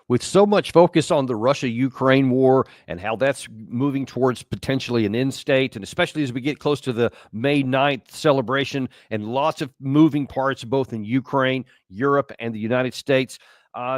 with so much focus on the Russia-Ukraine war and how that's moving towards potentially an end state, and especially as we get close to the May 9th celebration and lots of moving parts both in Ukraine, Europe, and the United States,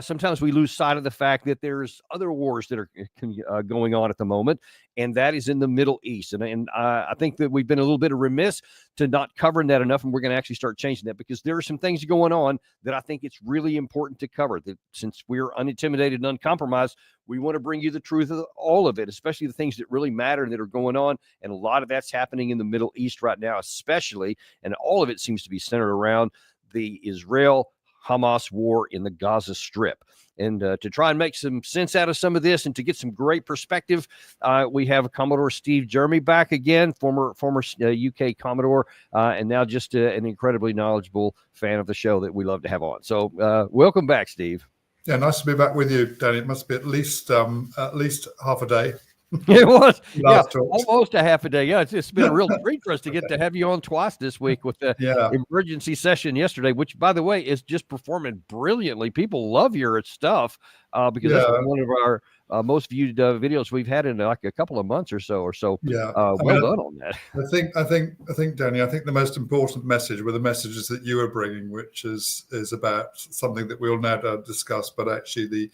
sometimes we lose sight of the fact that there's other wars that are going on at the moment, and that is in the Middle East. And I think that we've been a little bit remiss to not covering that enough, and we're going to actually start changing that, because there are some things going on that I think it's really important to cover. That since we're unintimidated and uncompromised, we want to bring you the truth of all of it, especially the things that really matter and that are going on. And a lot of that's happening in the Middle East right now, especially, and all of it seems to be centered around the Israel-Hamas war in the Gaza Strip. And to try and make some sense out of some of this and to get some great perspective, we have Commodore Steve Jeremy back again, former UK Commodore, and now just an incredibly knowledgeable fan of the show that we love to have on. So welcome back, Steve. Yeah, nice to be back with you, Danny. It must be at least half a day. It was, yeah, almost a half a day. Yeah, it's been a real treat for us to get to have you on twice this week with the emergency session yesterday, which, by the way, is just performing brilliantly. People love your stuff because that's one of our most viewed videos we've had in like a couple of months or so. Yeah, well done on that. I think, Danny, I think the most important message were the messages that you were bringing, which is about something that we'll now discuss, but actually the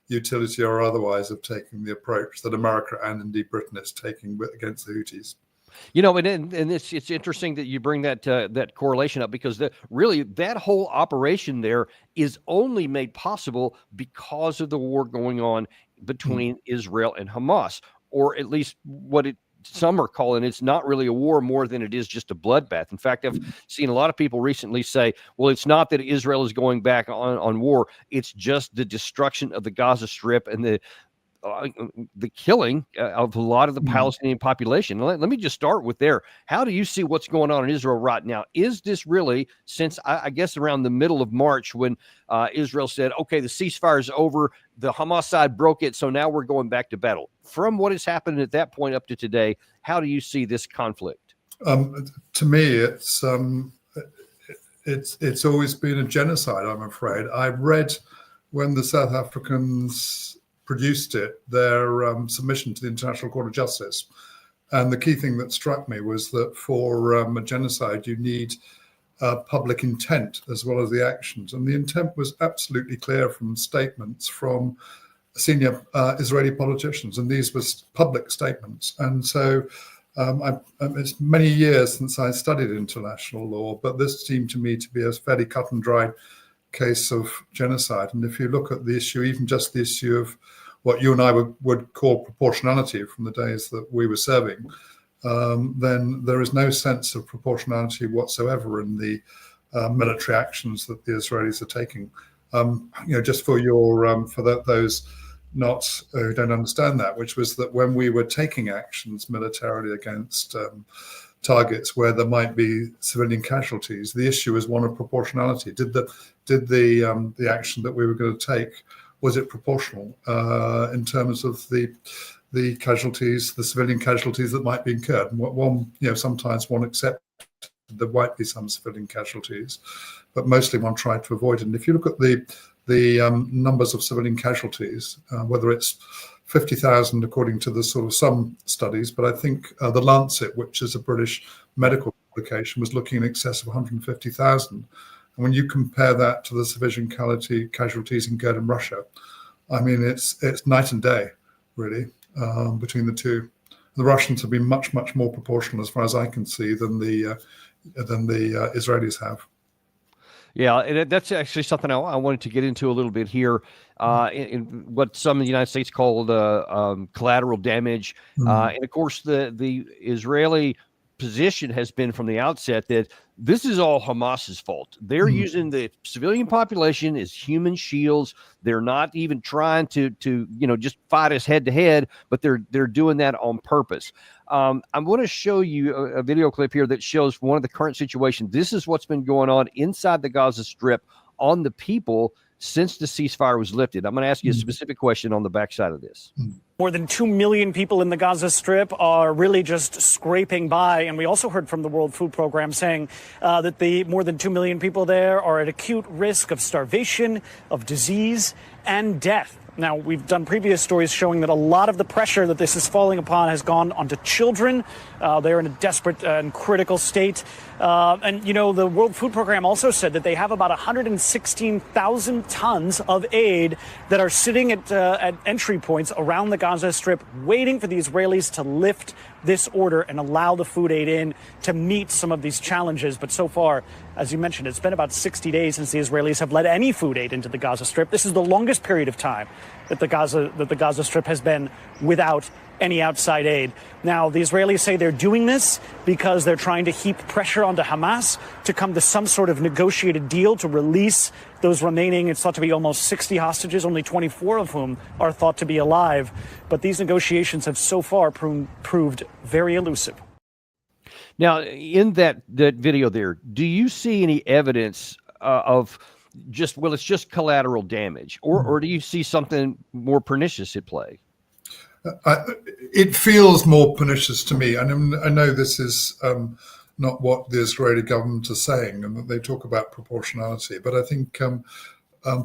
utility or otherwise of taking the approach that America and indeed Britain is taking against the Houthis. You know, and it's interesting that you bring that correlation up, because really that whole operation there is only made possible because of the war going on between Israel and Hamas, or at least what some are calling it's not really a war more than it is just a bloodbath. In fact, I've seen a lot of people recently say, well, it's not that Israel is going back on war. It's just the destruction of the Gaza Strip and the killing of a lot of the Palestinian population. Let me just start with there. How do you see what's going on in Israel right now? Is this really, since I guess around the middle of March when Israel said, okay, the ceasefire is over, the Hamas side broke it, so now we're going back to battle. From what has happened at that point up to today, how do you see this conflict? To me, it's always been a genocide, I'm afraid. I read when the South Africans produced it, their submission to the International Court of Justice. And the key thing that struck me was that for a genocide, you need public intent as well as the actions. And the intent was absolutely clear from statements from senior Israeli politicians. And these were public statements. And so it's many years since I studied international law, but this seemed to me to be a fairly cut and dried case of genocide. And if you look at the issue, even just the issue of what you and I would call proportionality from the days that we were serving, then there is no sense of proportionality whatsoever in the military actions that the Israelis are taking. Just for your those not who don't understand that, which was that when we were taking actions militarily against targets where there might be civilian casualties, the issue is one of proportionality. Did the action that we were going to take, was it proportional in terms of the casualties, the civilian casualties that might be incurred? And sometimes one accepted there might be some civilian casualties, but mostly one tried to avoid it. And if you look at the numbers of civilian casualties, whether it's 50,000 according to the sort of some studies, but I think the Lancet, which is a British medical publication, was looking in excess of 150,000. And when you compare that to the civilian casualties incurred in Russia, I mean, it's night and day, really, between the two. The Russians have been much, much more proportional, as far as I can see, than the Israelis have. Yeah, and that's actually something I wanted to get into a little bit here, in what some of the United States call the collateral damage. And of course, the Israeli position has been from the outset that this is all Hamas's fault. They're using the civilian population as human shields. They're not even trying to just fight us head to head, but they're doing that on purpose. I'm going to show you a video clip here that shows one of the current situations. This is what's been going on inside the Gaza Strip on the people since the ceasefire was lifted. I'm going to ask you a specific question on the backside of this. More than 2 million people in the Gaza Strip are really just scraping by. And we also heard from the World Food Program saying that the more than 2 million people there are at acute risk of starvation, of disease, and death. Now, we've done previous stories showing that a lot of the pressure that this is falling upon has gone onto children. They're in a desperate and critical state. And, you know, the World Food Program also said that they have about 116,000 tons of aid that are sitting at entry points around the Gaza Strip, waiting for the Israelis to lift this order and allow the food aid in to meet some of these challenges. But so far, as you mentioned, it's been about 60 days since the Israelis have let any food aid into the Gaza Strip. This is the longest period of time that the Gaza Strip has been without any outside aid. Now, the Israelis say they're doing this because they're trying to heap pressure onto Hamas to come to some sort of negotiated deal to release those remaining, it's thought to be almost 60 hostages, only 24 of whom are thought to be alive. But these negotiations have so far proved very elusive. Now, in that video there, do you see any evidence of just, well, it's just collateral damage, or do you see something more pernicious at play? It feels more pernicious to me. And I know this is not what the Israeli government is saying, and that they talk about proportionality. But I think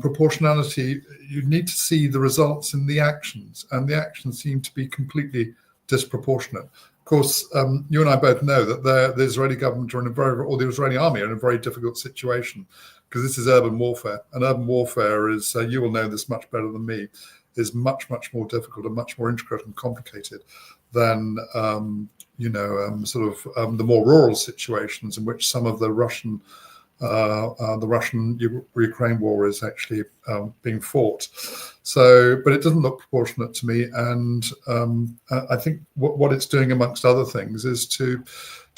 proportionality, you need to see the results in the actions, and the actions seem to be completely disproportionate. Of course, you and I both know that the Israeli government or the Israeli army are in a very difficult situation, because this is urban warfare, and urban warfare is, you will know this much better than me, is much, much more difficult and much more intricate and complicated than, the more rural situations in which some of the Russian-Ukraine war is actually being fought. So, but it doesn't look proportionate to me. And I think what it's doing, amongst other things, is to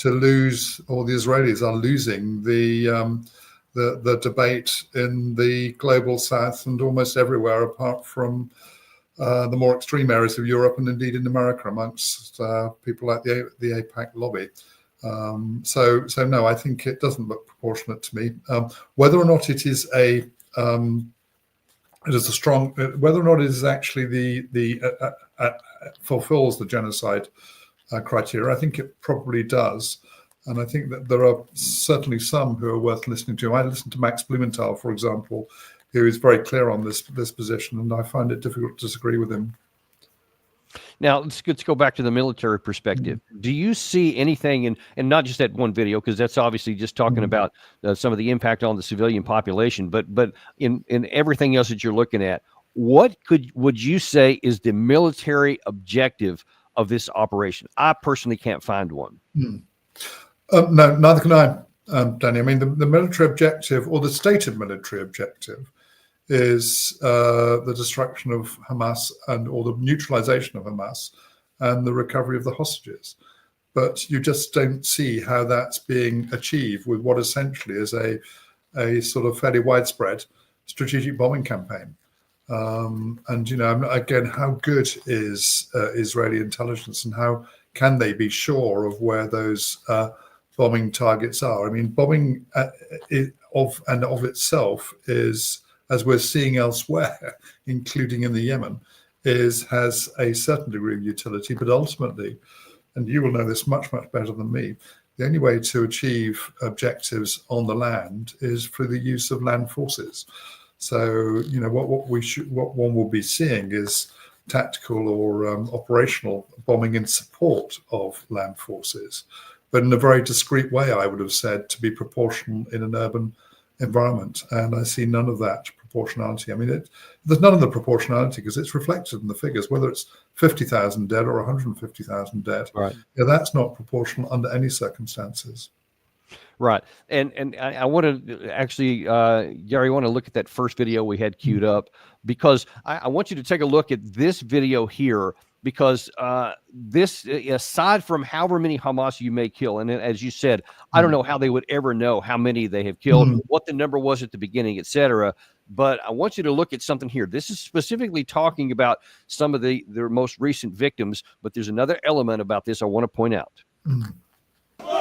lose, or the Israelis are losing the debate in the global south and almost everywhere apart from the more extreme areas of Europe and indeed in America amongst people like the AIPAC lobby. So no, I think it doesn't look proportionate to me. Whether or not it is whether or not it is actually fulfills the genocide criteria, I think it probably does. And I think that there are certainly some who are worth listening to. I listened to Max Blumenthal, for example, who is very clear on this position, and I find it difficult to disagree with him. Now, let's go back to the military perspective. Do you see anything, and not just that one video, because that's obviously just talking about some of the impact on the civilian population, but in everything else that you're looking at, what would you say is the military objective of this operation? I personally can't find one. No, neither can I, Danny. I mean, the military objective, or the stated military objective, is the destruction of Hamas or the neutralization of Hamas and the recovery of the hostages. But you just don't see how that's being achieved with what essentially is a sort of fairly widespread strategic bombing campaign. And, again, how good is Israeli intelligence, and how can they be sure of where those bombing targets are? I mean, bombing of itself is, as we're seeing elsewhere, including in the Yemen, has a certain degree of utility, but ultimately, and you will know this much, much better than me, the only way to achieve objectives on the land is through the use of land forces. So, what one will be seeing is tactical or operational bombing in support of land forces, but in a very discreet way, I would have said, to be proportional in an urban environment. And I see none of that proportionality. I mean, there's none of the proportionality because it's reflected in the figures, whether it's 50,000 dead or 150,000 dead. Right. Yeah, that's not proportional under any circumstances. Right. And I want to actually, Gary, I want to look at that first video we had queued up, because I want you to take a look at this video here, because this, aside from however many Hamas you may kill, and as you said, I don't know how they would ever know how many they have killed, what the number was at the beginning, etc. But I want you to look at something here. This is specifically talking about some of their most recent victims, but there's another element about this I want to point out.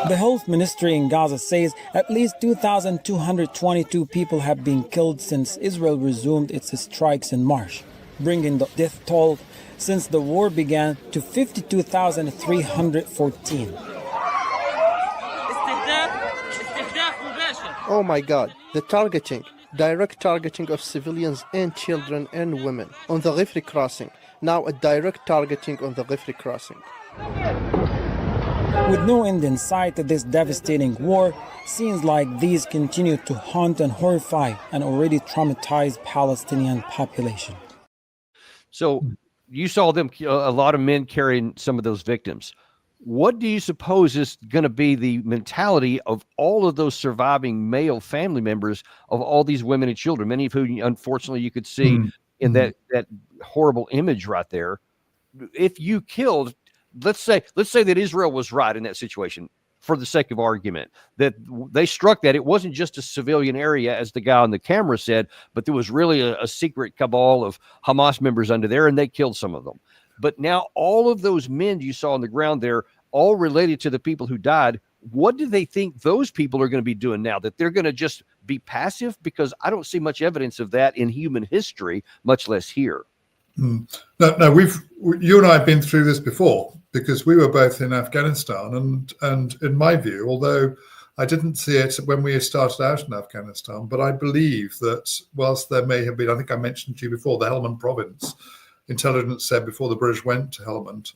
The Health Ministry in Gaza says at least 2,222 people have been killed since Israel resumed its strikes in March, bringing the death toll since the war began to 52,314. Oh my God, the targeting, direct targeting of civilians and children and women on the Ghifri crossing. Now a direct targeting on the Ghifri crossing. With no end in sight to this devastating war, scenes like these continue to haunt and horrify an already traumatized Palestinian population. So you saw them, a lot of men carrying some of those victims. What do you suppose is going to be the mentality of all of those surviving male family members of all these women and children, many of whom, unfortunately, you could see in that horrible image right there? If you killed, let's say that Israel was right in that situation, for the sake of argument, that they struck that it wasn't just a civilian area, as the guy on the camera said, but there was really a secret cabal of Hamas members under there, and they killed some of them. But now all of those men you saw on the ground there, all related to the people who died, what do they think those people are going to be doing now? That they're going to just be passive? Because I don't see much evidence of that in human history, much less here. No, you and I have been through this before, because we were both in Afghanistan, and in my view, although I didn't see it when we started out in Afghanistan, but I believe that whilst there may have been, I think I mentioned to you before, the Helmand province, intelligence said before the British went to Helmand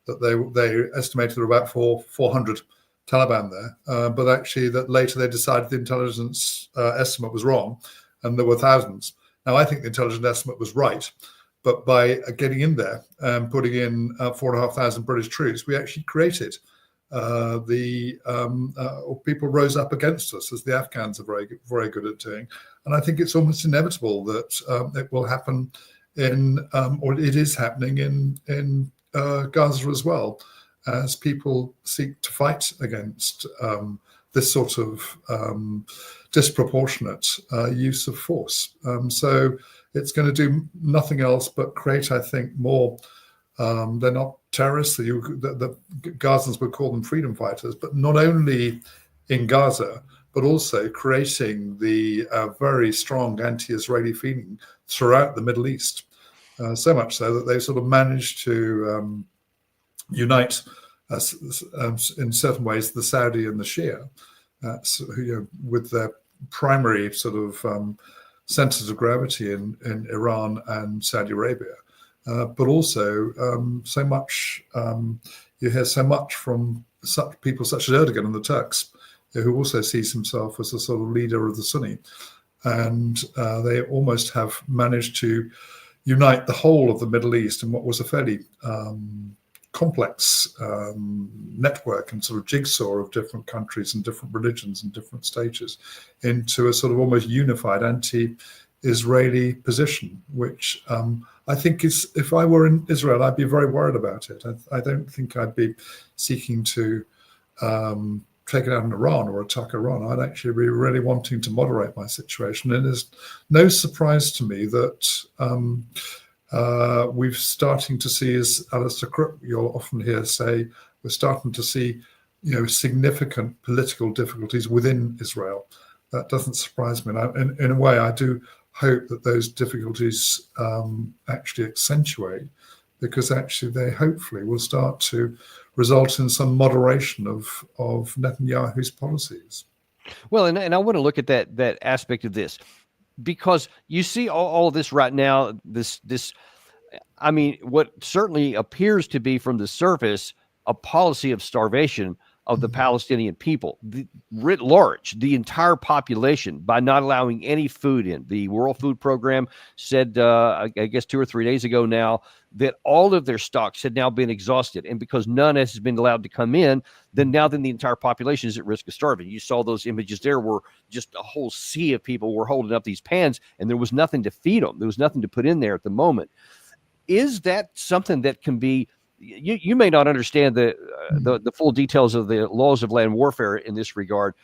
that they estimated there were about 400 Taliban there, but actually that later they decided the intelligence estimate was wrong, and there were thousands. Now I think the intelligence estimate was right, but by getting in there and putting in 4,500 British troops, we actually created people rose up against us, as the Afghans are very, very good at doing. And I think it's almost inevitable that it will happen or it is happening in Gaza as well, as people seek to fight against this sort of disproportionate use of force. So it's going to do nothing else but create, I think, more. They're not terrorists. The Gazans would call them freedom fighters, but not only in Gaza, but also creating the very strong anti-Israeli feeling throughout the Middle East. So much so that they sort of managed to unite, in certain ways, the Saudi and the Shia, with their primary sort of centers of gravity in Iran and Saudi Arabia. But also so much, you hear so much from such people such as Erdogan and the Turks, who also sees himself as a sort of leader of the Sunni. And they almost have managed to unite the whole of the Middle East in what was a fairly complex network and sort of jigsaw of different countries and different religions and different stages into a sort of almost unified anti-Israeli position, which I think is, if I were in Israel, I'd be very worried about it. I don't think I'd be seeking to take it out in Iran or attack Iran. I'd actually be really wanting to moderate my situation. And it's no surprise to me that we're starting to see, as Alistair Crook, you'll often hear say, we're starting to see, significant political difficulties within Israel. That doesn't surprise me. And in a way, I do hope that those difficulties actually accentuate, because actually they hopefully will start to result in some moderation of Netanyahu's policies. Well, and I want to look at that aspect of this, because you see all of this right now, this I mean, what certainly appears to be from the surface a policy of starvation of the Palestinian people, writ large, the entire population, by not allowing any food in. The World Food Program said, I guess 2 or 3 days ago now, that all of their stocks had now been exhausted. And because none has been allowed to come in, then the entire population is at risk of starving. You saw those images there where just a whole sea of people were holding up these pans, and there was nothing to feed them. There was nothing to put in there at the moment. Is that something that can be, you may not understand the full details of the laws of land warfare in this regard,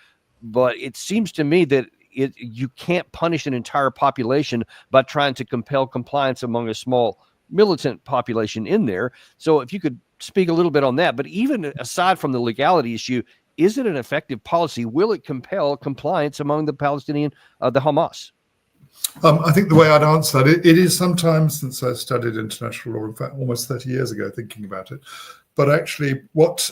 but it seems to me that you can't punish an entire population by trying to compel compliance among a small militant population in there. So if you could speak a little bit on that, but even aside from the legality issue, is it an effective policy? Will it compel compliance among the Palestinian, the Hamas? I think the way I'd answer that, it is some time since I studied international law, in fact, almost 30 years ago, thinking about it. But actually, what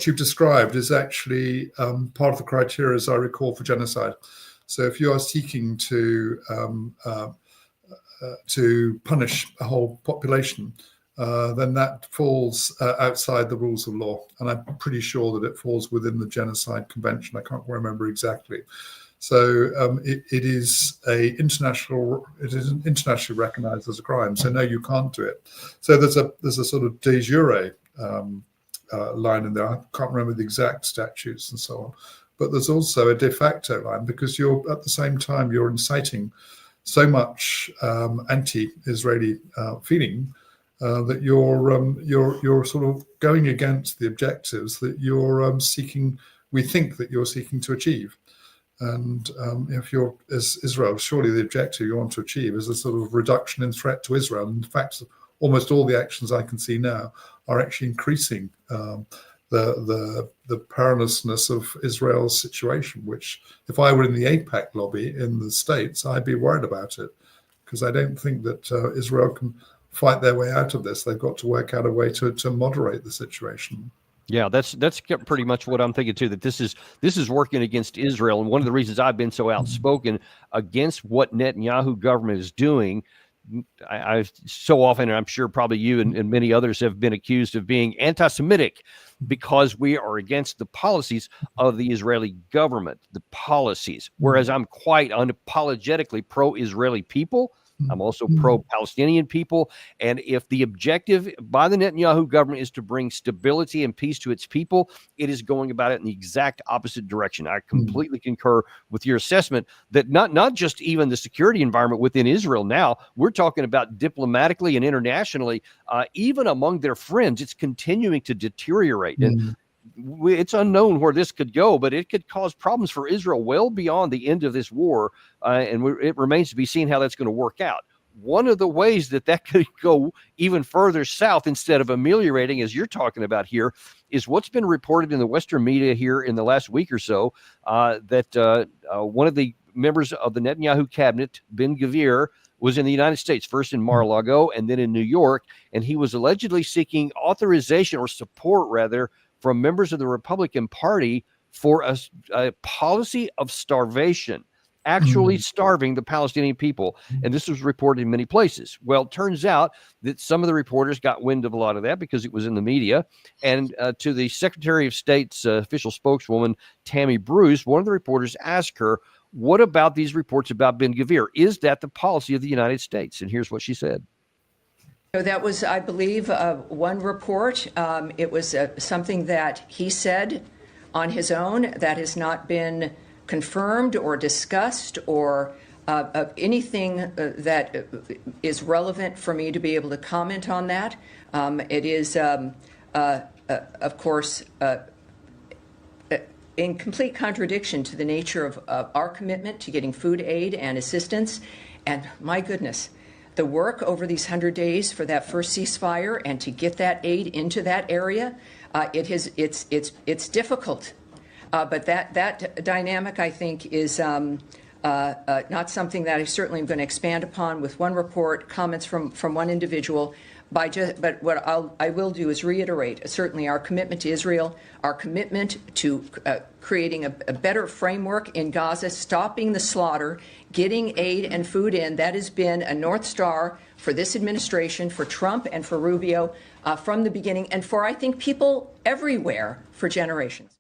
you've described is actually part of the criteria, as I recall, for genocide. So if you are seeking to punish a whole population, then that falls outside the rules of law. And I'm pretty sure that it falls within the Genocide Convention. I can't remember exactly. So it is internationally recognized as a crime. So no, you can't do it. So there's a sort of de jure line in there. I can't remember the exact statutes and so on. But there's also a de facto line, because you're at the same time you're inciting so much anti-Israeli feeling that you're sort of going against the objectives that you're seeking. We think that you're seeking to achieve. And if you're, as Israel, surely the objective you want to achieve is a sort of reduction in threat to Israel. And in fact, almost all the actions I can see now are actually increasing the perilousness of Israel's situation, which if I were in the AIPAC lobby in the States, I'd be worried about it, because I don't think that Israel can fight their way out of this. They've got to work out a way to moderate the situation. Yeah, that's pretty much what I'm thinking too, that this is working against Israel. And one of the reasons I've been so outspoken against what Netanyahu government is doing, I've so often, and I'm sure probably you and many others have been accused of being anti-Semitic, because we are against the policies of the Israeli government, the policies, whereas I'm quite unapologetically pro-Israeli people. I'm also pro-Palestinian people. And if the objective by the Netanyahu government is to bring stability and peace to its people, it is going about it in the exact opposite direction. I completely concur with your assessment that not just even the security environment within Israel now, we're talking about diplomatically and internationally, even among their friends, it's continuing to deteriorate. And it's unknown where this could go, but it could cause problems for Israel well beyond the end of this war. And it remains to be seen how that's going to work out. One of the ways that could go even further south instead of ameliorating, as you're talking about here, is what's been reported in the Western media here in the last week or so, that one of the members of the Netanyahu cabinet, Ben-Gvir, was in the United States, first in Mar-a-Lago and then in New York, and he was allegedly seeking authorization or support, rather, from members of the Republican Party for a policy of starvation, actually starving the Palestinian people. And this was reported in many places. Well, it turns out that some of the reporters got wind of a lot of that because it was in the media. And to the Secretary of State's official spokeswoman, Tammy Bruce, one of the reporters asked her, what about these reports about Ben-Gvir? Is that the policy of the United States? And here's what she said. So that was, I believe, one report. It was something that he said on his own that has not been confirmed or discussed or anything that is relevant for me to be able to comment on that. It is, of course, in complete contradiction to the nature of our commitment to getting food aid and assistance. And my goodness, the work over these 100 days for that first ceasefire and to get that aid into that area, it's difficult. But that dynamic, I think, is not something that I certainly am going to expand upon with one report, comments from one individual. But what I will do is reiterate certainly our commitment to Israel, our commitment to creating a better framework in Gaza, stopping the slaughter, getting aid and food in. That has been a North Star for this administration, for Trump and for Rubio from the beginning, and for, I think, people everywhere for generations.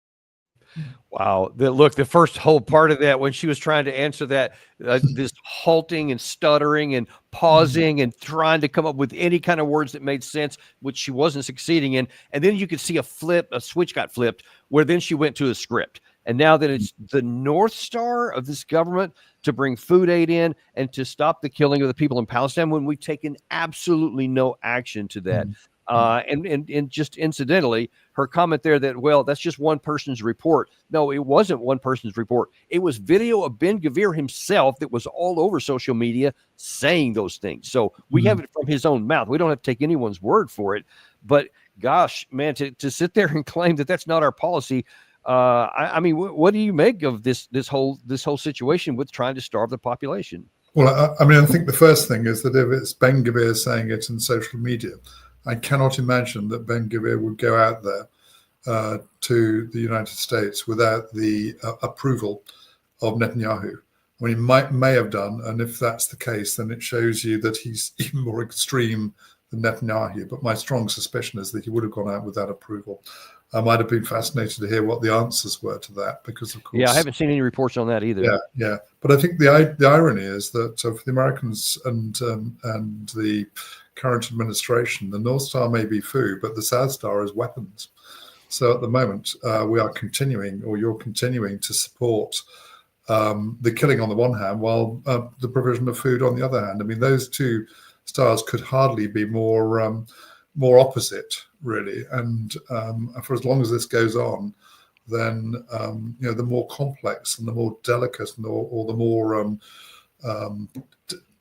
Wow. Look, the first whole part of that, when she was trying to answer that, this halting and stuttering and pausing and trying to come up with any kind of words that made sense, which she wasn't succeeding in. And then you could see a switch got flipped, where then she went to a script. And now that it's the North Star of this government to bring food aid in and to stop the killing of the people in Palestine, when we've taken absolutely no action to that. And just incidentally, her comment there that, well, that's just one person's report. No, it wasn't one person's report. It was video of Ben-Gvir himself that was all over social media saying those things. So we have it from his own mouth. We don't have to take anyone's word for it. But gosh, man, to sit there and claim that that's not our policy. I mean, what do you make of this whole situation with trying to starve the population? Well, I mean, I think the first thing is that if it's Ben-Gvir saying it in social media, I cannot imagine that Ben-Gvir would go out there to the United States without the approval of Netanyahu. when he may have done. And if that's the case, then it shows you that he's even more extreme than Netanyahu. But my strong suspicion is that he would have gone out without approval. I might have been fascinated to hear what the answers were to that, because of course. Yeah, I haven't seen any reports on that either. Yeah. But I think the irony is that for the Americans and the current administration, the North Star may be food, but the South Star is weapons. So at the moment, we are continuing, or you're continuing to support the killing on the one hand, while the provision of food on the other hand. I mean, those two stars could hardly be more opposite, really. And for as long as this goes on, then the more complex and the more delicate or the more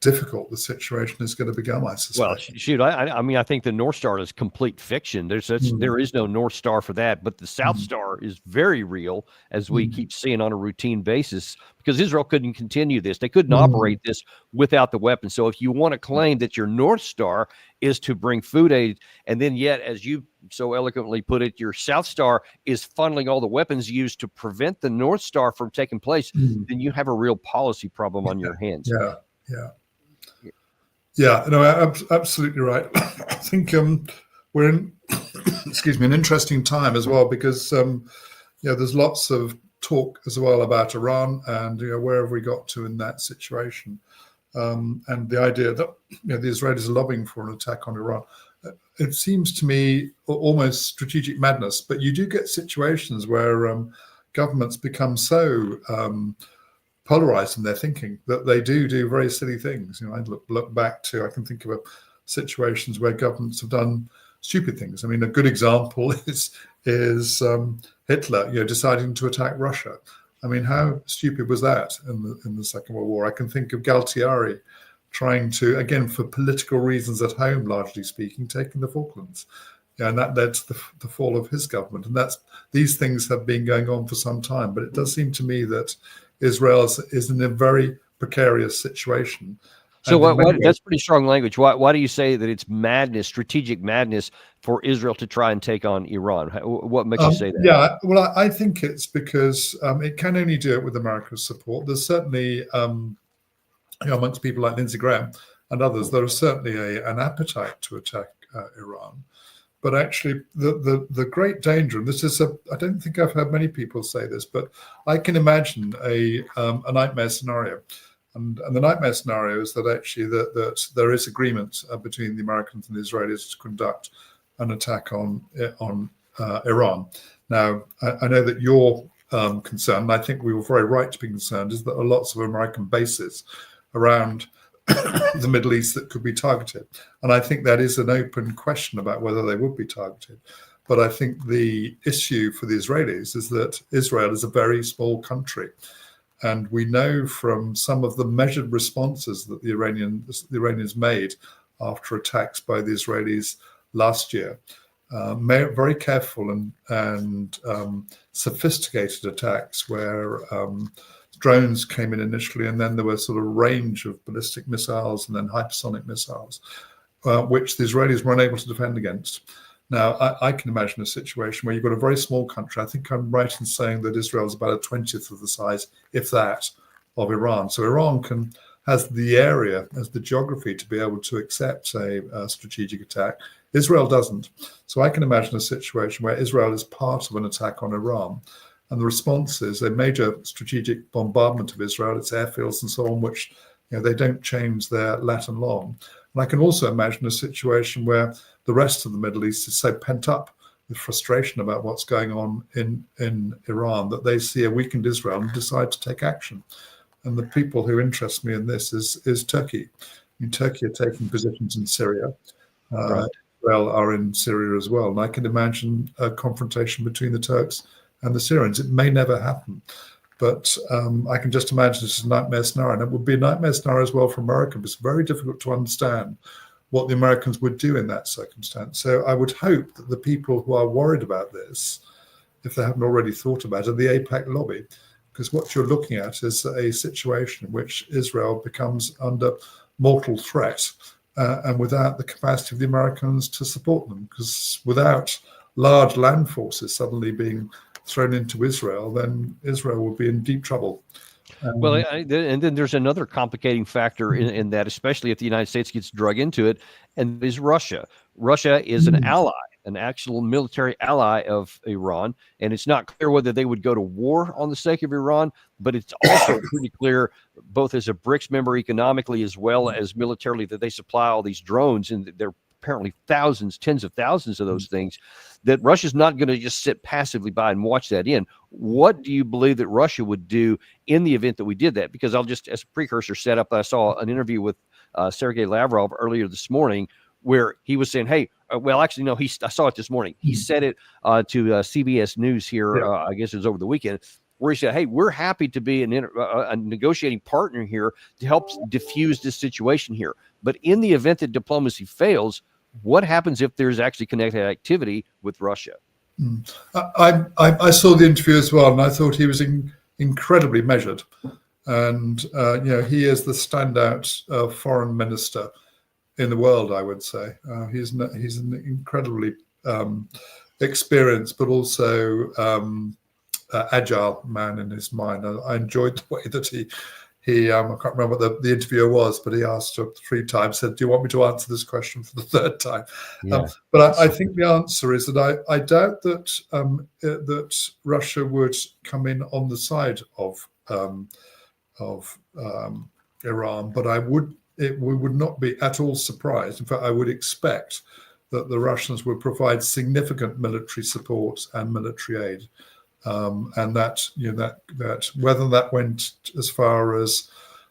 difficult the situation is going to become, I suspect. Well, shoot, I mean, I think the North Star is complete fiction. There is no North Star for that, but the South Star is very real, as we keep seeing on a routine basis, because Israel couldn't continue this. They couldn't operate this without the weapons. So if you want to claim that your North Star is to bring food aid, and then yet, as you so eloquently put it, your South Star is funneling all the weapons used to prevent the North Star from taking place, then you have a real policy problem on your hands. Yeah, no, absolutely right. I think we're in, an interesting time as well, because there's lots of talk as well about Iran and where have we got to in that situation, and the idea that the Israelis are lobbying for an attack on Iran. It seems to me almost strategic madness, but you do get situations where governments become so polarized in their thinking that they do very silly things. I look back to, I can think of situations where governments have done stupid things. I mean, a good example is Hitler, deciding to attack Russia. I mean, how stupid was that in the Second World War? I can think of Galtieri trying to, again, for political reasons at home, largely speaking, taking the Falklands. And that led to the fall of his government. And these things have been going on for some time. But it does seem to me that Israel is in a very precarious situation. So that's pretty strong language. Why do you say that it's madness, strategic madness, for Israel to try and take on Iran? What makes you say that? Yeah, well, I think it's because it can only do it with America's support. There's certainly, amongst people like Lindsey Graham and others, there is certainly an appetite to attack Iran. But actually, the great danger, and this is I don't think I've heard many people say this, but I can imagine a nightmare scenario. And the nightmare scenario is that actually that there is agreement between the Americans and the Israelis to conduct an attack on Iran. Now, I know that you're concerned, and I think we were very right to be concerned, is that there are lots of American bases around the Middle East that could be targeted. And I think that is an open question about whether they would be targeted. But I think the issue for the Israelis is that Israel is a very small country. And we know from some of the measured responses that the Iranians made after attacks by the Israelis last year, very careful and sophisticated attacks where drones came in initially, and then there was sort of a range of ballistic missiles and then hypersonic missiles, which the Israelis were unable to defend against. Now, I can imagine a situation where you've got a very small country. I think I'm right in saying that Israel is about 1/20 of the size, if that, of Iran. So Iran has the area, has the geography to be able to accept a strategic attack. Israel doesn't. So I can imagine a situation where Israel is part of an attack on Iran. And the response is a major strategic bombardment of Israel, its airfields and so on, which they don't change their lat and long. And I can also imagine a situation where the rest of the Middle East is so pent up with frustration about what's going on in Iran that they see a weakened Israel and decide to take action. And the people who interest me in this is Turkey. I mean, Turkey are taking positions in Syria. Right. Israel are in Syria as well. And I can imagine a confrontation between the Turks and the Syrians. It may never happen, but I can just imagine this is a nightmare scenario. And it would be a nightmare scenario as well for America. It's very difficult to understand what the Americans would do in that circumstance. So I would hope that the people who are worried about this, if they haven't already thought about it, the AIPAC lobby, because what you're looking at is a situation in which Israel becomes under mortal threat and without the capacity of the Americans to support them, because without large land forces suddenly being thrown into Israel, then Israel will be in deep trouble. Well, and then there's another complicating factor in that, especially if the United States gets drug into it, and is Russia. Russia is an ally, an actual military ally of Iran, and it's not clear whether they would go to war on the sake of Iran, but it's also pretty clear, both as a BRICS member economically as well as militarily, that they supply all these drones, and they're apparently thousands, tens of thousands of those things, that Russia's not going to just sit passively by and watch that in. What do you believe that Russia would do in the event that we did that? Because I'll just, as a precursor, set up, I saw an interview with Sergei Lavrov earlier this morning where he was saying, hey, well, actually, no, I saw it this morning. He said it to CBS News here, I guess it was over the weekend, where he said, hey, we're happy to be a negotiating partner here to help diffuse this situation here. But in the event that diplomacy fails, what happens if there's actually connected activity with Russia? I saw the interview as well, and I thought he was incredibly measured. And he is the standout foreign minister in the world, I would say. He's an incredibly experienced, but also agile man in his mind. I enjoyed the way that he I can't remember what the interviewer was, but he asked her 3 times, said, do you want me to answer this question for the 3rd time? Yeah. But I think the answer is that I doubt that that Russia would come in on the side of Iran, but we would not be at all surprised. In fact, I would expect that the Russians would provide significant military support and military aid. And that whether that went as far as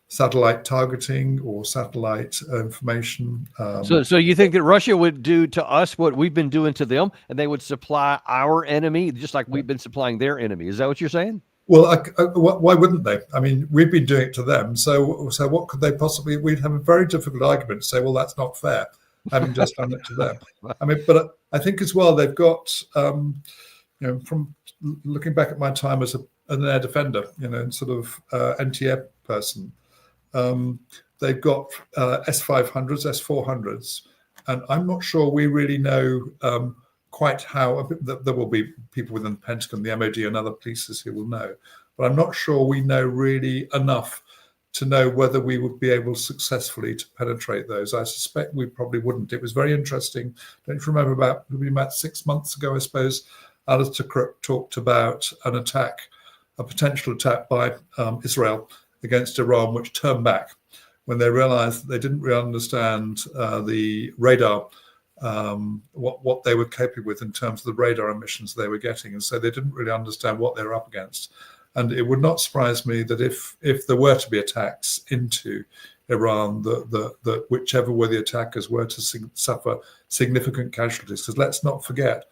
satellite targeting or satellite information. So you think that Russia would do to us what we've been doing to them, and they would supply our enemy just like we've been supplying their enemy? Is that what you're saying? Well, why wouldn't they? I mean, we've been doing it to them. So what could they possibly? We'd have a very difficult argument to say, well, that's not fair, having just done it to them. I mean, but I think as well they've got. From looking back at my time as an air defender, and sort of anti-air person, they've got S-500s, S-400s, and I'm not sure we really know quite how. There will be people within the Pentagon, the MOD, and other places who will know, but I'm not sure we know really enough to know whether we would be able successfully to penetrate those. I suspect we probably wouldn't. It was very interesting. Don't you remember about 6 months ago, I suppose, Alistair Crook talked about a potential attack by Israel against Iran, which turned back when they realized that they didn't really understand the radar, what they were capable with in terms of the radar emissions they were getting. And so they didn't really understand what they were up against. And it would not surprise me that if there were to be attacks into Iran, that whichever were the attackers were to suffer significant casualties. Because let's not forget,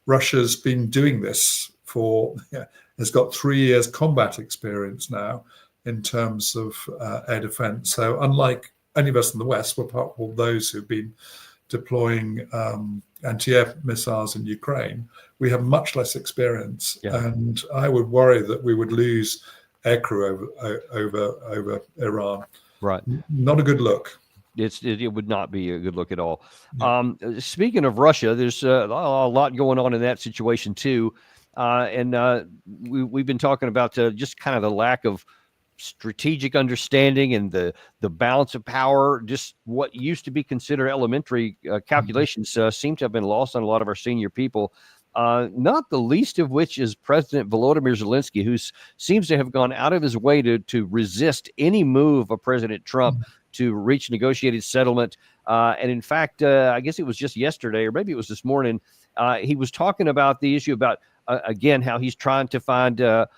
Russia's been doing this has got 3 years combat experience now in terms of air defense. So unlike any of us in the West, we're part of those who've been deploying anti-air missiles in Ukraine, we have much less experience. Yeah. And I would worry that we would lose aircrew over Iran. Right. Not a good look. It would not be a good look at all. Yeah. Speaking of Russia, there's a lot going on in that situation too, and we've been talking about just kind of the lack of strategic understanding and the balance of power. Just what used to be considered elementary calculations seem to have been lost on a lot of our senior people. Not the least of which is President Volodymyr Zelensky, who seems to have gone out of his way to resist any move of President Trump to reach negotiated settlement. And in fact, I guess it was just yesterday, or maybe it was this morning, he was talking about the issue about, again, how he's trying to find a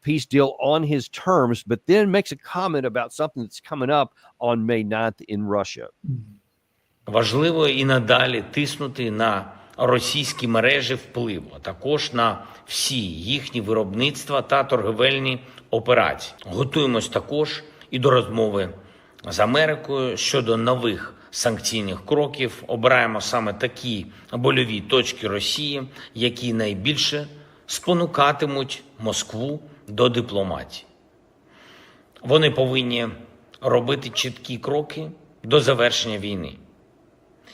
peace deal on his terms, but then makes a comment about something that's coming up on May 9th in Russia. Важливо і надалі тиснути на російські мережі впливу, а також на всі їхні виробництва та торгівельні операції. Готуємось також і до розмови з Америкою щодо нових санкційних кроків. Обираємо саме такі больові точки Росії, які найбільше спонукатимуть Москву до дипломатії. Вони повинні робити чіткі кроки до завершення війни.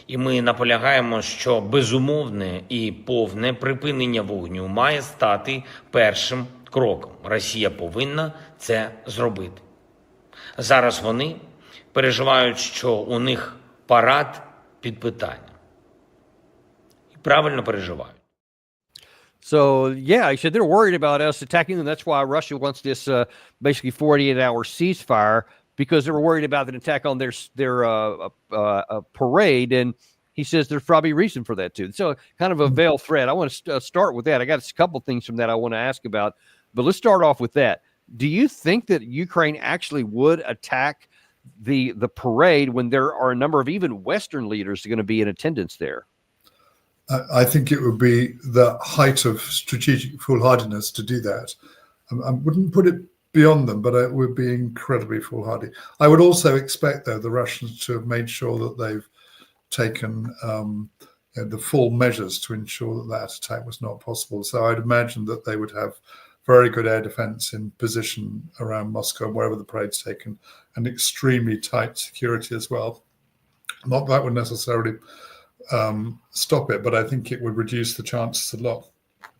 І ми наполягаємо, що безумовне і повне припинення вогню має стати першим кроком. Росія повинна це зробити. Зараз вони переживають, що у них парад під питанням. І правильно переживають. So, yeah, he said they're worried about us attacking them. That's why Russia wants this basically 48-hour ceasefire, because they were worried about an attack on their parade. And he says there's probably reason for that, too. So kind of a veiled threat. I want to start with that. I got a couple things from that I want to ask about. But let's start off with that. Do you think that Ukraine actually would attack the parade when there are a number of even Western leaders going to be in attendance there? I think it would be the height of strategic foolhardiness to do that. I wouldn't put it beyond them, but it would be incredibly foolhardy. I would also expect, though, the Russians to have made sure that they've taken the full measures to ensure that that attack was not possible. So I'd imagine that they would have very good air defense in position around Moscow and wherever the parade's taken, and extremely tight security as well. Not that would necessarily stop it, but I think it would reduce the chances a lot.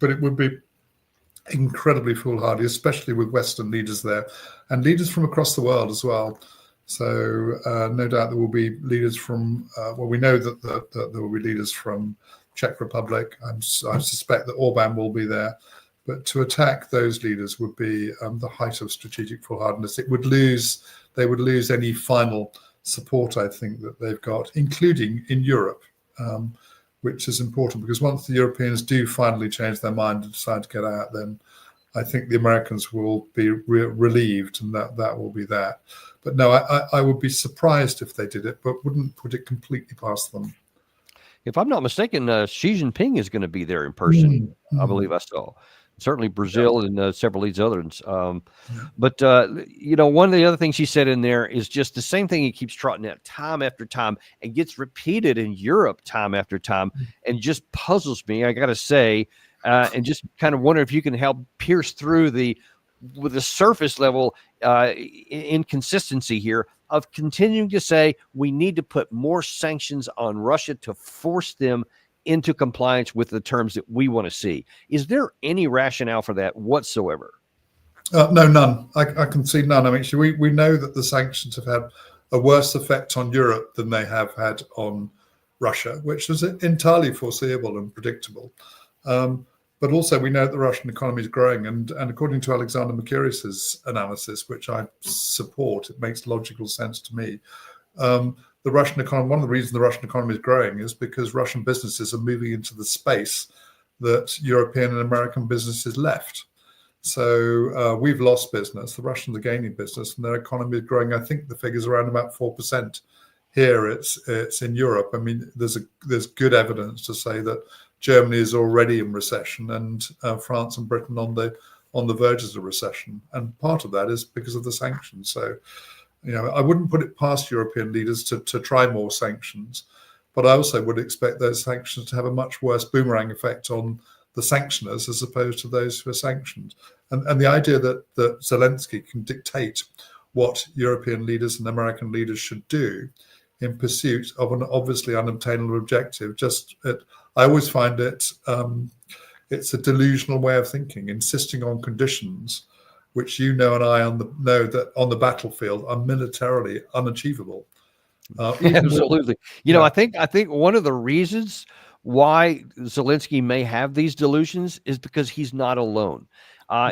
But it would be incredibly foolhardy, especially with Western leaders there and leaders from across the world as well. So no doubt there will be leaders from, we know that there will be leaders from Czech Republic. I suspect that Orban will be there. But to attack those leaders would be the height of strategic foolhardiness. They would lose any final support, I think, that they've got, including in Europe. Which is important, because once the Europeans do finally change their mind and decide to get out, then I think the Americans will be relieved, and that will be that. But no, I would be surprised if they did it, but wouldn't put it completely past them. If I'm not mistaken, Xi Jinping is going to be there in person. I believe I saw. Certainly Brazil and several of these others. But, one of the other things he said in there is just the same thing he keeps trotting out time after time and gets repeated in Europe time after time, and just puzzles me, I got to say, and just kind of wonder if you can help pierce through with the surface level inconsistency here of continuing to say we need to put more sanctions on Russia to force them into compliance with the terms that we want to see. Is there any rationale for that whatsoever? No, none. I can see none. I mean, actually, we know that the sanctions have had a worse effect on Europe than they have had on Russia, which was entirely foreseeable and predictable. But also we know that the Russian economy is growing, and according to Alexander Mercouris's analysis, which I support, it makes logical sense to me. The Russian economy, one of the reasons the Russian economy is growing is because Russian businesses are moving into the space that European and American businesses left. So we've lost business. The Russians are gaining business, and their economy is growing. I think the figure's around about 4%. Here it's in Europe. I mean, there's good evidence to say that Germany is already in recession, and France and Britain on the verges of recession. And part of that is because of the sanctions. So, I wouldn't put it past European leaders to try more sanctions, but I also would expect those sanctions to have a much worse boomerang effect on the sanctioners as opposed to those who are sanctioned. And the idea that Zelensky can dictate what European leaders and American leaders should do in pursuit of an obviously unobtainable objective, I always find it's a delusional way of thinking, insisting on conditions which and I know that on the battlefield are militarily unachievable. Absolutely. I think one of the reasons why Zelensky may have these delusions is because he's not alone.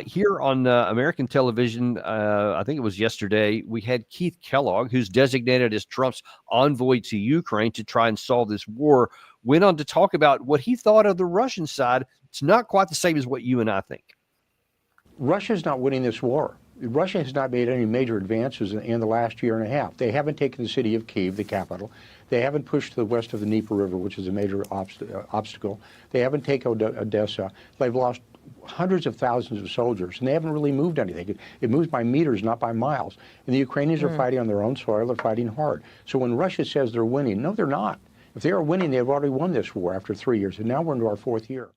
Here on American television, I think it was yesterday, we had Keith Kellogg, who's designated as Trump's envoy to Ukraine to try and solve this war, went on to talk about what he thought of the Russian side. It's not quite the same as what you and I think. Russia's not winning this war. Russia has not made any major advances in the last year and a half. They haven't taken the city of Kyiv, the capital. They haven't pushed to the west of the Dnieper River, which is a major obstacle. They haven't taken Odessa. They've lost hundreds of thousands of soldiers, and they haven't really moved anything. It moves by meters, not by miles. And the Ukrainians are fighting on their own soil. They're fighting hard. So when Russia says they're winning, no, they're not. If they are winning, they've already won this war after 3 years, and now we're into our fourth year.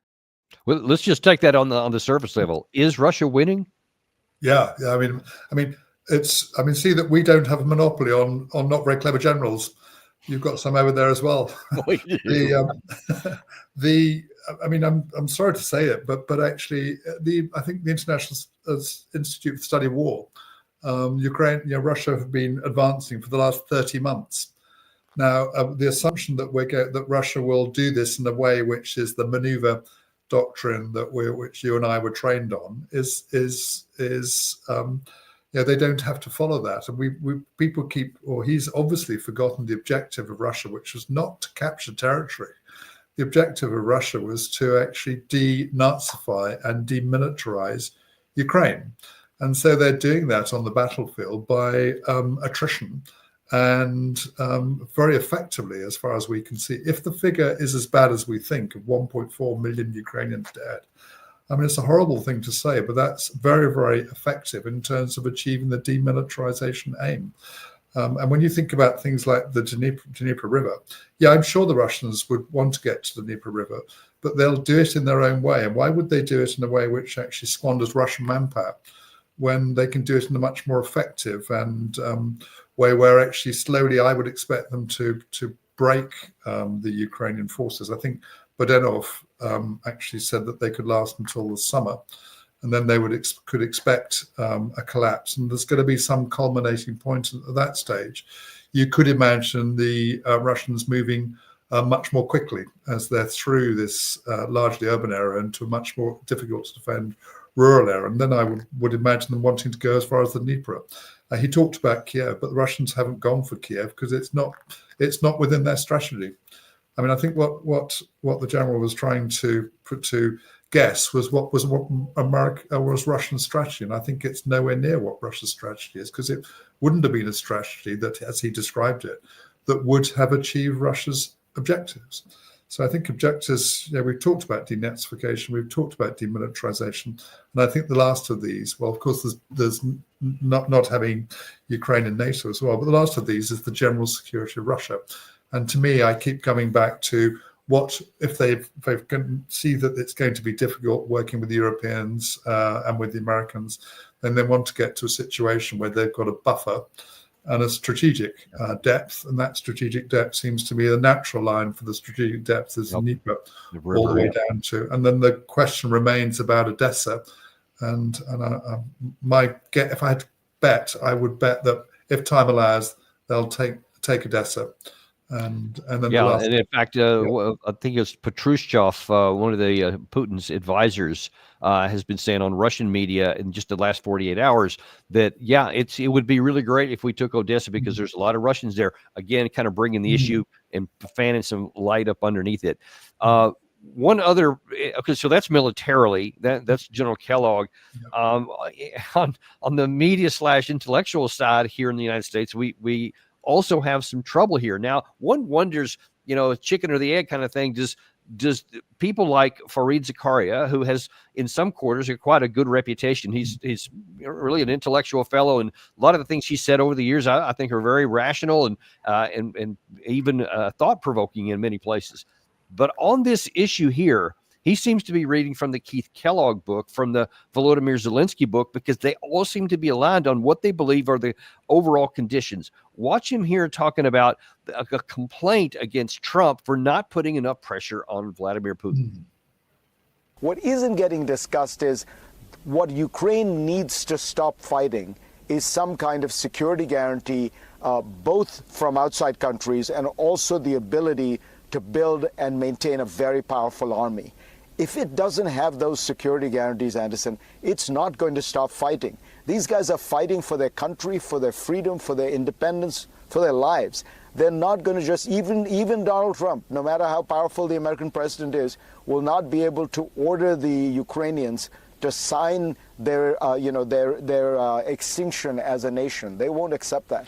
Well, let's just take that on the surface level. Is Russia winning? Yeah. I mean, see that we don't have a monopoly on not very clever generals. You've got some over there as well. We do. I mean, I'm sorry to say it, but actually, I think the International Institute for Study of War, Ukraine, Russia have been advancing for the last 30 months. Now, the assumption that Russia will do this in a way which is the maneuver doctrine which you and I were trained on is they don't have to follow that. And he's obviously forgotten the objective of Russia, which was not to capture territory. The objective of Russia was to actually denazify and demilitarize Ukraine. And so they're doing that on the battlefield by attrition and very effectively, as far as we can see. If the figure is as bad as we think, of 1.4 million Ukrainians dead, I mean, it's a horrible thing to say, but that's very, very effective in terms of achieving the demilitarization aim. And when you think about things like the Dnieper River, I'm sure the Russians would want to get to the Dnieper River, but they'll do it in their own way. And why would they do it in a way which actually squanders Russian manpower when they can do it in a much more effective and way where actually slowly I would expect them to break the Ukrainian forces? I think Bodenov actually said that they could last until the summer, and then they could expect a collapse. And there's going to be some culminating point at that stage. You could imagine the Russians moving much more quickly as they're through this largely urban area into a much more difficult to defend rural area. And then I would imagine them wanting to go as far as the Dnieper. He talked about Kiev, but the Russians haven't gone for Kiev because it's not within their strategy. I mean, I think what the general was trying to guess was what was Russian strategy, and I think it's nowhere near what Russia's strategy is, because it wouldn't have been a strategy that, as he described it, that would have achieved Russia's objectives. So I think objectives, we've talked about denazification, we've talked about demilitarization, and I think the last of these, well, of course, there's not having Ukraine and NATO as well, but the last of these is the general security of Russia. And to me, I keep coming back to what if they can see that it's going to be difficult working with the Europeans and with the Americans, then they want to get to a situation where they've got a buffer and a strategic depth, and that strategic depth seems to be the natural line for the strategic depth is Dnieper, all the way down to, and then the question remains about Odessa, and if I had to bet, I would bet that if time allows, they'll take Odessa. And then and in fact, I think it's Patrushev, one of the Putin's advisors, has been saying on Russian media in just the last 48 hours that it would be really great if we took Odessa because there's a lot of Russians there. Again, kind of bringing the issue and fanning some light up underneath it. One other, okay, so that's militarily. That's General Kellogg. On the media / intellectual side here in the United States, we also have some trouble here. Now, one wonders, chicken or the egg kind of thing. Does people like Fareed Zakaria, who has in some quarters quite a good reputation, he's really an intellectual fellow, and a lot of the things he said over the years I think are very rational and even thought provoking in many places. But on this issue here, he seems to be reading from the Keith Kellogg book, from the Volodymyr Zelensky book, because they all seem to be aligned on what they believe are the overall conditions. Watch him here talking about a complaint against Trump for not putting enough pressure on Vladimir Putin. What isn't getting discussed is what Ukraine needs to stop fighting is some kind of security guarantee, both from outside countries and also the ability to build and maintain a very powerful army. If it doesn't have those security guarantees, Anderson, it's not going to stop fighting. These guys are fighting for their country, for their freedom, for their independence, for their lives. They're not going to just, even Donald Trump, no matter how powerful the American president is, will not be able to order the Ukrainians to sign their extinction as a nation. They won't accept that.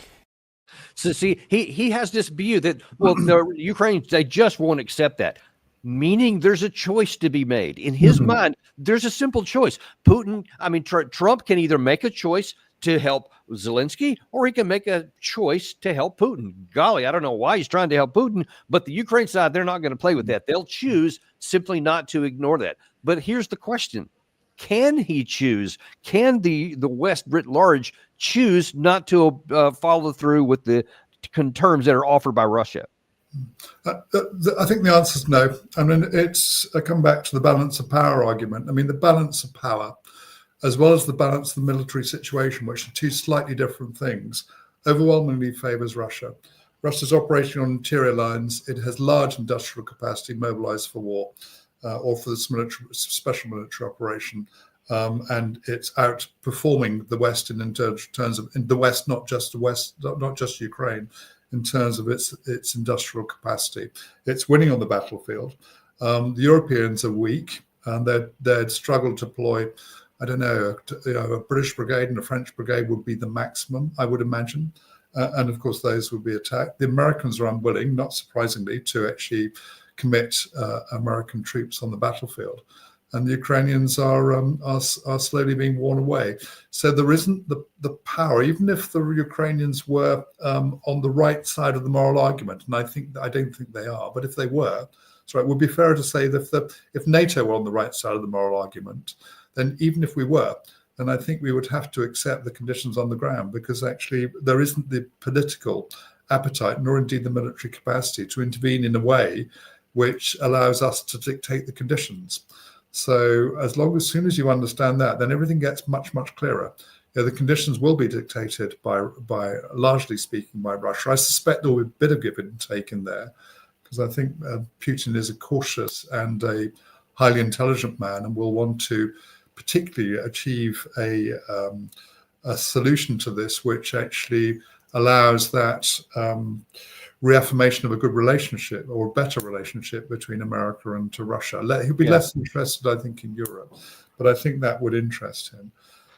So see, he has this view that, well, the Ukrainians, they just won't accept that. Meaning there's a choice to be made. In his mind, there's a simple choice. Trump can either make a choice to help Zelensky, or he can make a choice to help Putin. Golly, I don't know why he's trying to help Putin, but the Ukraine side, they're not going to play with that. They'll choose simply not to ignore that. But here's the question. Can he choose? Can the West writ large choose not to follow through with the terms that are offered by Russia? I think the answer is no. I mean, I come back to the balance of power argument. I mean, the balance of power, as well as the balance of the military situation, which are two slightly different things, overwhelmingly favors Russia. Russia's operating on interior lines. It has large industrial capacity mobilized for war or for this special military operation. And it's outperforming the West in terms of the West, not just Ukraine, in terms of its industrial capacity. It's winning on the battlefield. The Europeans are weak, and they'd struggle to deploy. I don't know, a British brigade and a French brigade would be the maximum, I would imagine. And of course, those would be attacked. The Americans are unwilling, not surprisingly, to actually commit American troops on the battlefield. And the Ukrainians are slowly being worn away. So there isn't the power, even if the Ukrainians were on the right side of the moral argument, and I don't think they are, but if they were, so it would be fair to say that if NATO were on the right side of the moral argument, then even if we were, then I think we would have to accept the conditions on the ground, because actually there isn't the political appetite, nor indeed the military capacity to intervene in a way which allows us to dictate the conditions. So as soon as you understand that, then everything gets much, much clearer. The conditions will be dictated by largely speaking, by Russia. I suspect there will be a bit of give and take in there, because I think Putin is a cautious and a highly intelligent man, and will want to particularly achieve a solution to this, which actually allows that reaffirmation of a good relationship, or a better relationship, between America and to Russia. He'll be less interested, I think, in Europe, but I think that would interest him.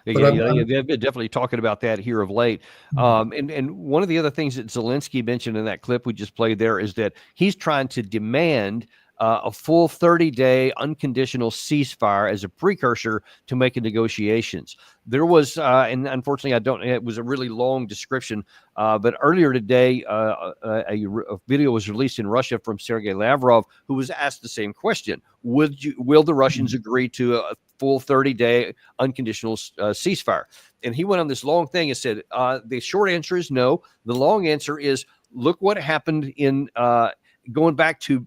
They've been definitely talking about that here of late. And one of the other things that Zelensky mentioned in that clip we just played there is that he's trying to demand a full 30-day unconditional ceasefire as a precursor to making negotiations. There was, and unfortunately, it was a really long description, but earlier today, a video was released in Russia from Sergei Lavrov, who was asked the same question. Will the Russians agree to a full 30-day unconditional ceasefire? And he went on this long thing and said, the short answer is no. The long answer is, look what happened in going back to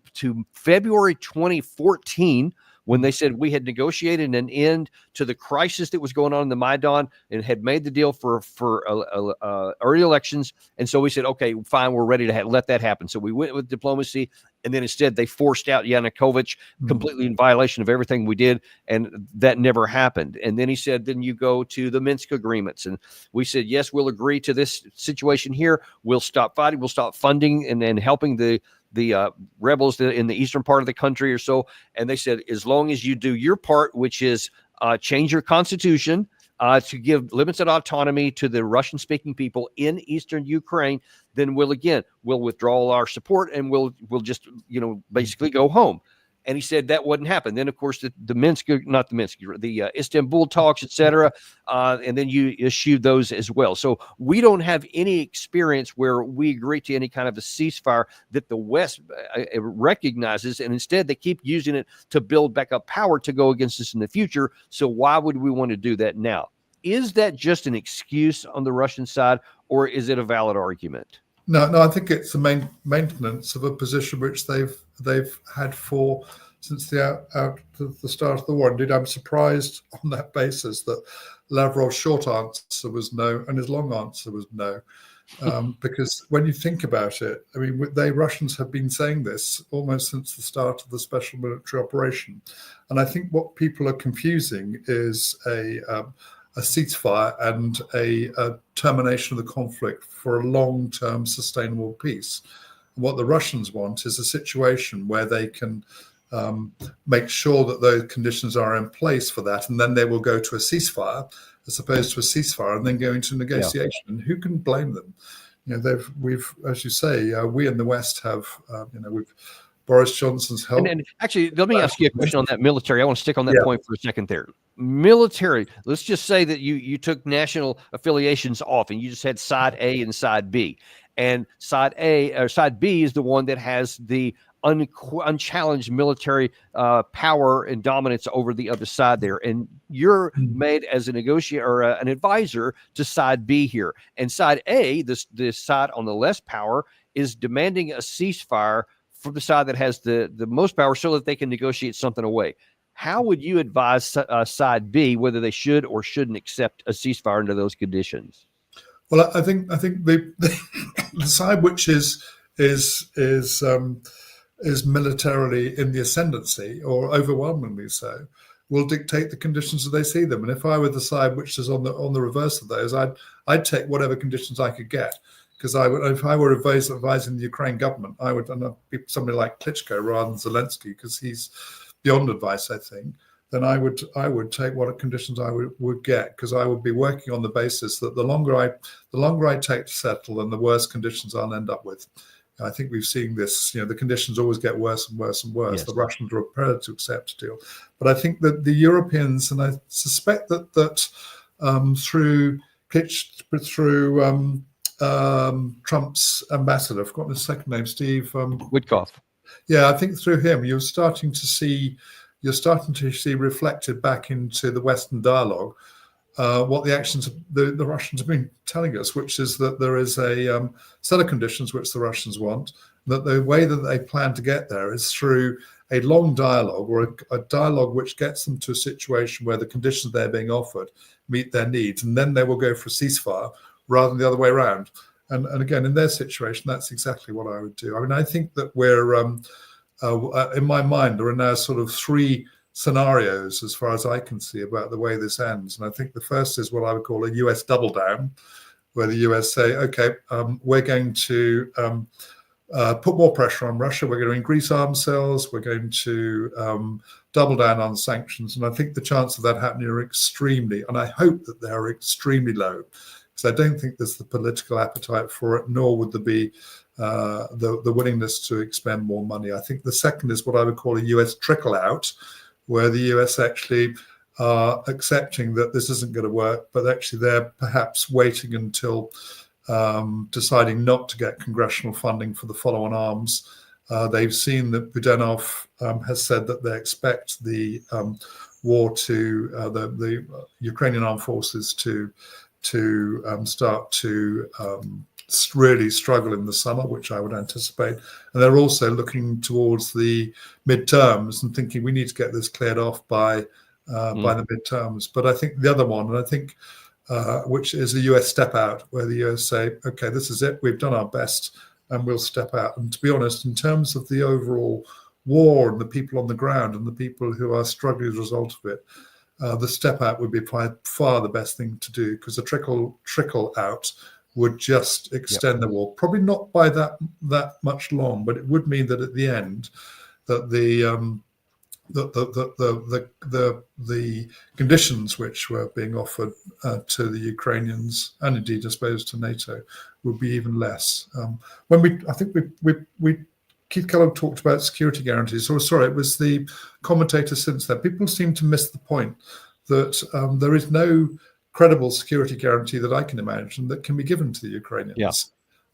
February 2014, when they said we had negotiated an end to the crisis that was going on in the Maidan and had made the deal for early elections. And so we said, okay, fine, we're ready to let that happen. So we went with diplomacy, and then instead they forced out Yanukovych completely in violation of everything we did, and that never happened. And then he said, then you go to the Minsk agreements. And we said, yes, we'll agree to this situation here. We'll stop fighting. We'll stop funding and helping the rebels in the eastern part of the country or so. And they said, as long as you do your part, which is change your constitution to give limited autonomy to the Russian-speaking people in eastern Ukraine, then we'll withdraw our support, and we'll just basically go home. And he said that wouldn't happen. Then, of course, the Istanbul talks, etc., and then you issued those as well. So we don't have any experience where we agree to any kind of a ceasefire that the West recognizes, and instead they keep using it to build back up power to go against us in the future. So why would we want to do that now? Is that just an excuse on the Russian side, or is it a valid argument? No, I think it's the maintenance of a position which they've had since the start of the war. Indeed, I'm surprised on that basis that Lavrov's short answer was no and his long answer was no, because when you think about it, I mean, Russians have been saying this almost since the start of the special military operation, and I think what people are confusing is a ceasefire and a termination of the conflict for a long-term sustainable peace. And what the Russians want is a situation where they can make sure that those conditions are in place for that, and then they will go to a ceasefire as opposed to a ceasefire and then go into negotiation. Yeah. And who can blame them? We've, as you say, we in the West have, we've Boris Johnson's help. And actually, let me ask you a question on that military. I want to stick on that point for a second there. Military, let's just say that you took national affiliations off and you just had side A and side B. And side B is the one that has the unchallenged military power and dominance over the other side there. And you're made as a negotiator or an advisor to side B here. And side A, this side on the less power, is demanding a ceasefire from the side that has the most power so that they can negotiate something away. How would you advise side B whether they should or shouldn't accept a ceasefire under those conditions? Well, I think the side which is militarily in the ascendancy, or overwhelmingly so, will dictate the conditions as they see them. And if I were the side which is on the reverse of those, I'd take whatever conditions I could get, because if I were advising the Ukraine government, I would be somebody like Klitschko rather than Zelensky, because he's beyond advice, I think. Then I would take what conditions I would get, because I would be working on the basis that the longer I take to settle, then the worse conditions I'll end up with. I think we've seen this. The conditions always get worse and worse and worse. Yes. The Russians are prepared to accept a deal, but I think that the Europeans, and I suspect that through Trump's ambassador, I've forgotten his second name, Steve Witkoff. Yeah, I think through him, you're starting to see reflected back into the Western dialogue what the actions the Russians have been telling us, which is that there is a set of conditions which the Russians want, that the way that they plan to get there is through a long dialogue, or a dialogue which gets them to a situation where the conditions they're being offered meet their needs, and then they will go for a ceasefire rather than the other way around. And again, in their situation, that's exactly what I would do. I mean, I think that we're, in my mind, there are now sort of three scenarios, as far as I can see, about the way this ends. And I think the first is what I would call a US double down, where the US say, okay, we're going to put more pressure on Russia. We're going to increase arms sales. We're going to double down on sanctions. And I think the chance of that happening are extremely, and I hope that they're extremely low, because I don't think there's the political appetite for it, nor would there be the willingness to expend more money. I think the second is what I would call a US trickle out, where the US actually are accepting that this isn't going to work, but actually they're perhaps waiting until deciding not to get congressional funding for the follow-on arms. They've seen that Budanov has said that they expect the war to, the Ukrainian armed forces to start to really struggle in the summer, which I would anticipate. And they're also looking towards the midterms and thinking we need to get this cleared off by the midterms. But I think the other one, and I think which is a US step out, where the US say, okay, this is it, we've done our best and we'll step out. And to be honest, in terms of the overall war and the people on the ground and the people who are struggling as a result of it, the step out would be by far the best thing to do, because a trickle out would just extend the war, probably not by that much long, but it would mean that at the end, that the conditions which were being offered to the Ukrainians, and indeed I suppose to NATO, would be even less. I think Keith Kellogg talked about security guarantees. So sorry, it was the commentator since then. People seem to miss the point that there is no credible security guarantee that I can imagine that can be given to the Ukrainians. Yeah.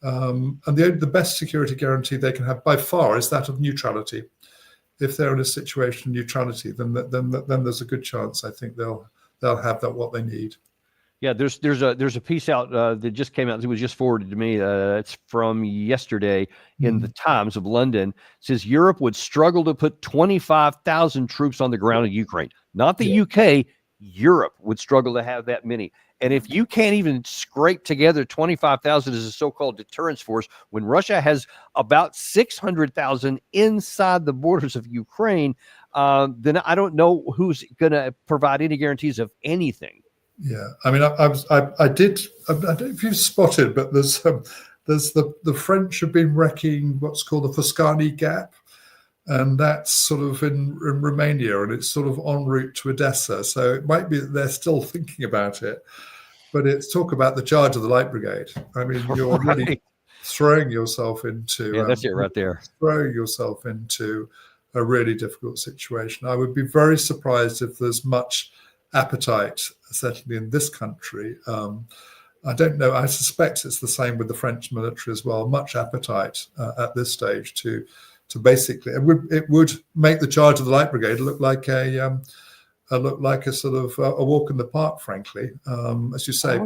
And the best security guarantee they can have by far is that of neutrality. If they're in a situation of neutrality, then there's a good chance I think they'll have that what they need. Yeah, there's a piece out that just came out. It was just forwarded to me. It's from yesterday in the Times of London. It says Europe would struggle to put 25,000 troops on the ground in Ukraine. Not the UK. Europe would struggle to have that many. And if you can't even scrape together 25,000 as a so-called deterrence force, when Russia has about 600,000 inside the borders of Ukraine, then I don't know who's going to provide any guarantees of anything. Yeah, I mean, I don't know if you've spotted, but there's the French have been wrecking what's called the Foscani Gap, and that's sort of in Romania, and it's sort of en route to Odessa. So it might be that they're still thinking about it, but it's talk about the charge of the Light Brigade. I mean, you're really throwing yourself into that's it right there. Throwing yourself into a really difficult situation. I would be very surprised if there's much appetite, certainly in this country. I don't know. I suspect it's the same with the French military as well. Much appetite at this stage to to basically, it would make the charge of the Light Brigade look like a sort of a walk in the park, frankly. As you say,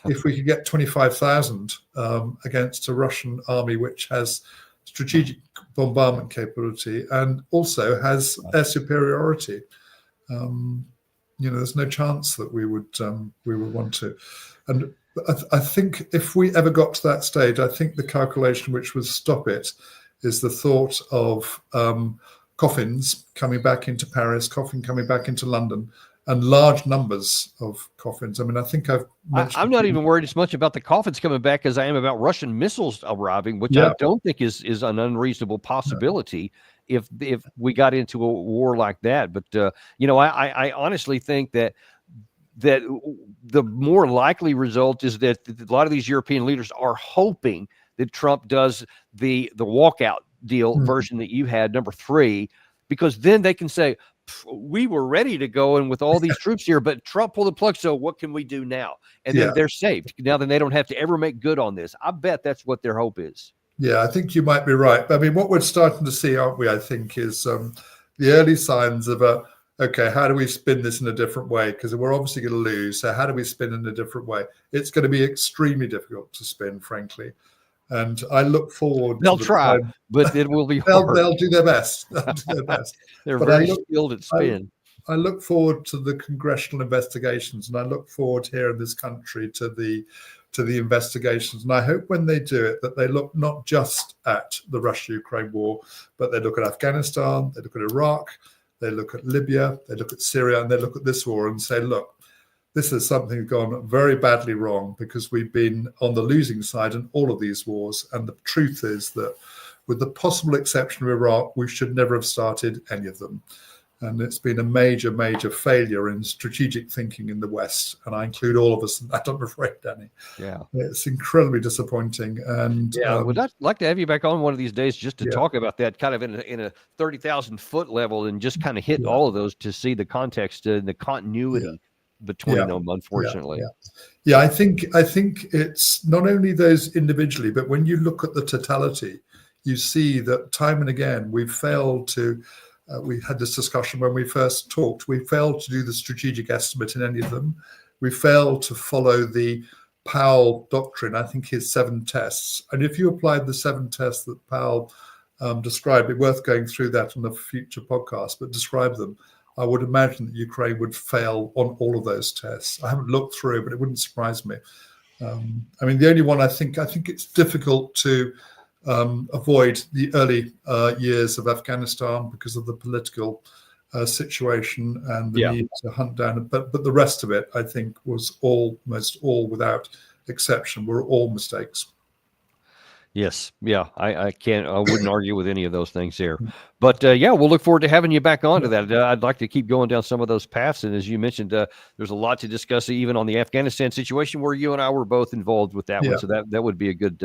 if we could get 25,000 against a Russian army which has strategic bombardment capability and also has air superiority, there's no chance that we would want to. And I think if we ever got to that stage, I think the calculation which would stop it is the thought of coffins coming back into Paris, coffin coming back into London, and large numbers of coffins. I mean, I think I'm not even worried as much about the coffins coming back as I am about Russian missiles arriving, which I don't think is an unreasonable possibility if we got into a war like that. But I honestly think that the more likely result is that a lot of these European leaders are hoping that Trump does the walkout deal version that you had, number 3, because then they can say, we were ready to go and with all these troops here, but Trump pulled the plug. So what can we do now? And then they're saved. Now then they don't have to ever make good on this. I bet that's what their hope is. Yeah, I think you might be right. I mean, what we're starting to see, aren't we, I think, is the early signs of okay, how do we spin this in a different way? Because we're obviously going to lose. So how do we spin in a different way? It's going to be extremely difficult to spin, frankly. And I look forward. They'll try, but it will be hard. They'll do their best. They'll do their best. They're very skilled at spin. I look forward to the congressional investigations, and I look forward here in this country to the investigations. And I hope when they do it that they look not just at the Russia-Ukraine war, but they look at Afghanistan, they look at Iraq, they look at Libya, they look at Syria, and they look at this war and say, look, this is something gone very badly wrong because we've been on the losing side in all of these wars. And the truth is that with the possible exception of Iraq, we should never have started any of them. And it's been a major, major failure in strategic thinking in the West. And I include all of us in that, I'm afraid, Danny. Yeah. It's incredibly disappointing. And would I like to have you back on one of these days just to talk about that kind of in a 30,000 foot level and just kind of hit all of those to see the context and the continuity between them, unfortunately. I think it's not only those individually, but when you look at the totality, you see that time and again we've failed to we had this discussion when we first talked. We failed to do the strategic estimate in any of them. We failed to follow the Powell doctrine, I think his 7 tests. And if you applied the 7 tests that Powell described, it'd be worth going through that on a future podcast, but describe them. I would imagine that Ukraine would fail on all of those tests. I haven't looked through, but it wouldn't surprise me. I mean, the only one I think it's difficult to avoid the early years of Afghanistan because of the political situation and the need to hunt down. But the rest of it, I think, was almost all, without exception, were all mistakes. Yes. Yeah. I wouldn't argue with any of those things here, but we'll look forward to having you back onto that. I'd like to keep going down some of those paths. And as you mentioned, there's a lot to discuss even on the Afghanistan situation where you and I were both involved with that one. So that would be a good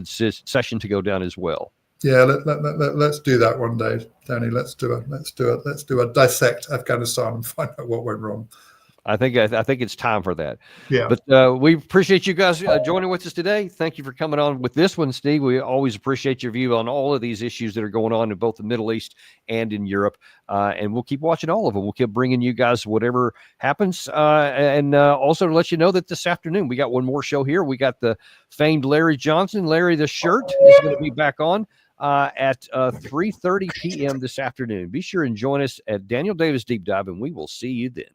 session to go down as well. Yeah. Let's do that one day, Danny. Let's do a dissect Afghanistan and find out what went wrong. I think it's time for that. Yeah. But we appreciate you guys joining with us today. Thank you for coming on with this one, Steve. We always appreciate your view on all of these issues that are going on in both the Middle East and in Europe. And we'll keep watching all of them. We'll keep bringing you guys whatever happens. And also to let you know that this afternoon, we got one more show here. We got the famed Larry Johnson. Larry the Shirt is going to be back on at 3:30 p.m. this afternoon. Be sure and join us at Daniel Davis Deep Dive, and we will see you then.